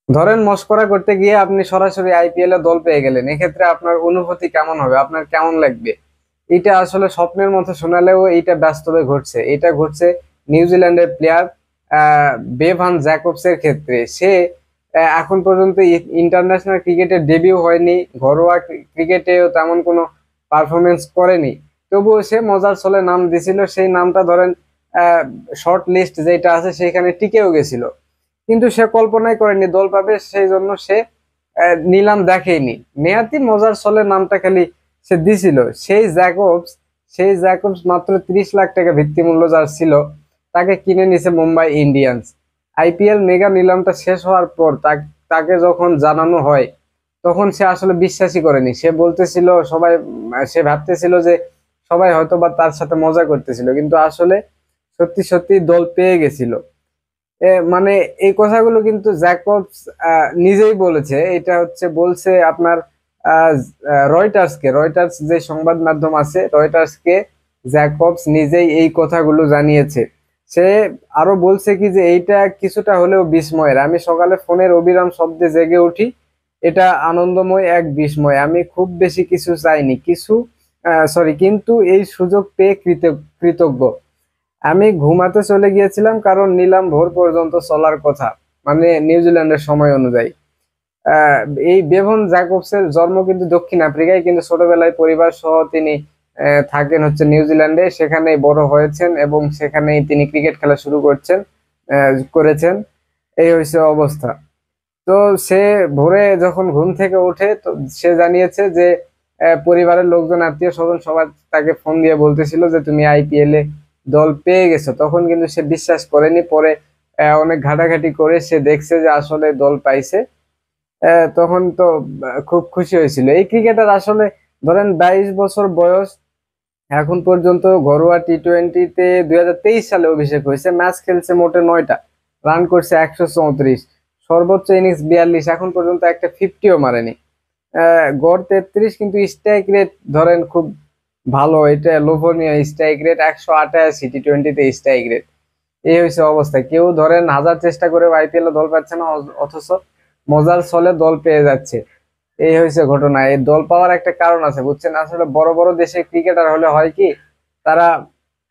ধরেন মস্করা করতে গিয়ে আপনি সরাসরি আইপিএল এ দল পেয়ে গেলেন, এক্ষেত্রে আপনার অনুভূতি কেমন হবে, আপনার কেমন লাগবে? এটা আসলে স্বপ্নের মতো শোনালেও এটা বাস্তবে ঘটছে। এটা ঘটছে নিউজিল্যান্ডের প্লেয়ার বেভান জ্যাকবসের ক্ষেত্রে। সে এখন পর্যন্ত ইন্টারন্যাশনাল ক্রিকেটে ডেবিউ হয়নি, ঘরোয়া ক্রিকেটেও তেমন কোনো পারফরমেন্স করেনি। তবুও সে মজার ছলে নাম দিছিল, সেই নামটা ধরেন শর্ট লিস্ট যেটা আছে সেখানে টিকেও গেছিল। কিন্তু সে কল্পনাই করেনি দল পাবে, সেই জন্য সে নিলাম দেখেইনি, নেহাতি মজার ছলে নামটা খালি সে দিছিল। সেই জ্যাকবস মাত্র 30 লাখ টাকা ভিত্তিমূল্য যার ছিল, তাকে কিনে নিছে মুম্বাই ইন্ডিয়ান্স। আইপিএল মেগা নিলামটা শেষ হওয়ার পর তাকে যখন জানানো হয়, তখন সে আসলে বিশ্বাসই করেনি। সে বলতেছিল সবাই, সে ভাবতেছিল যে সবাই হয়তো বা তার সাথে মজা করতেছিল, কিন্তু আসলে সত্যি সত্যি দল পেয়ে গেছিল। মানে এই কথাগুলো কিন্তু জ্যাকবস নিজেই বলেছে। এটা হচ্ছে বলছে আপনার রয়টার্স যে সংবাদ মাধ্যম আছে, রয়টার্সকে জ্যাকবস নিজেই এই কথাগুলো জানিয়েছে। সে আরো বলছে কি যে এইটা কিছুটা হলেও বিস্ময়ের। আমি সকালে ফোনের অবিরাম শব্দে জেগে উঠি, এটা আনন্দময় এক বিস্ময়। আমি খুব বেশি কিছু চাইনি, কিন্তু এই সুযোগ পেয়ে কৃতজ্ঞ। আমি ঘুমাতে চলে গিয়েছিলাম কারণ নিলাম ভোর পর্যন্ত চলার কথা, মানে নিউজিল্যান্ডের সময় অনুযায়ী। আহ, এই বেভন জ্যাকবসের জন্ম কিন্তু দক্ষিণ আফ্রিকায়, কিন্তু ছোটবেলায় পরিবার সহ তিনি থাকেন হচ্ছে নিউজিল্যান্ডে। সেখানেই বড় হয়েছেন এবং সেখানেই তিনি ক্রিকেট খেলা শুরু করেছেন। এই হয়েছে অবস্থা। তো সে ভোরে যখন ঘুম থেকে ওঠে, তো সে জানিয়েছে যে পরিবারের লোকজন, আত্মীয় স্বজন সবাই তাকে ফোন দিয়ে বলতেছিল যে তুমি আইপিএল এ দল পেয়ে গেছো। তখন কিন্তু সে বিশ্বাস করেনি। পরে অনেক ঘাটাঘাটি করে সে দেখছে যে আসলে দল পাইছে। তখন তো খুব খুশি হয়েছিল এই ক্রিকেটার। আসলে ধরেন 22 বছর বয়স, এখন পর্যন্ত ঘরোয়া টি-20-তে 2023 সালে অভিষেক হয়েছে, ম্যাচ খেলছে মোটে 9টা, রান করছে 134, সর্বোচ্চ ইনিংস 42, এখন পর্যন্ত একটা ফিফটিও মারেনি। গড় 33, কিন্তু স্ট্রাইক রেট ধরেন খুব ভালো, এটা লোভনীয় স্ট্রাইক রেট 188 টি-20-তে স্ট্রাইক রেট। এই হয়েছে অবস্থা। কেউ ধরেন হাজার চেষ্টা করে আইপিএল দল পাচ্ছে না, অথচ মজার ছলে দল পেয়ে যাচ্ছে। এই হয়েছে ঘটনা। এই দল পাওয়ার একটা কারণ আছে বুঝছেন। আসলে বড় বড় দেশে ক্রিকেটার হলে হয় কি, তারা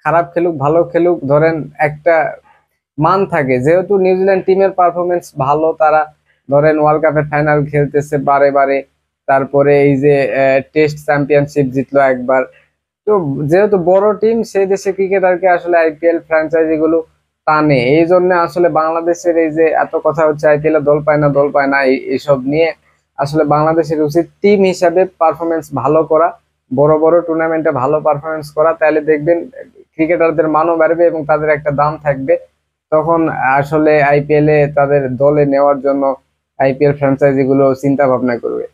খারাপ খেলুক ভালো খেলুক ধরেন একটা মান থাকে। যেহেতু নিউজিল্যান্ড টিমের পারফরমেন্স ভালো, তারা ধরেন ওয়ার্ল্ড কাপের ফাইনাল খেলতেছে বারে বারে, তারপরে এই যে টেস্ট চ্যাম্পিয়নশিপ জিতলো একবার। তো যেহেতু বড় টিম, সেই দেশে ক্রিকেটারকে আসলে আইপিএল ফ্র্যাঞ্চাইজি গুলো টানে। এই জন্য আসলে বাংলাদেশের এই যে এত কথা হচ্ছে আইপিএল এ দল পায় না এইসব নিয়ে, আসলে বাংলাদেশের উচিত টিম হিসাবে পারফরমেন্স ভালো করা, বড় বড় টুর্নামেন্টে ভালো পারফরমেন্স করা। তাহলে দেখবেন ক্রিকেটারদের মানও বাড়বে এবং তাদের একটা দাম থাকবে। তখন আসলে আইপিএল এ তাদের দলে নেওয়ার জন্য আইপিএল ফ্র্যাঞ্চাইজি গুলো চিন্তা ভাবনা করবে।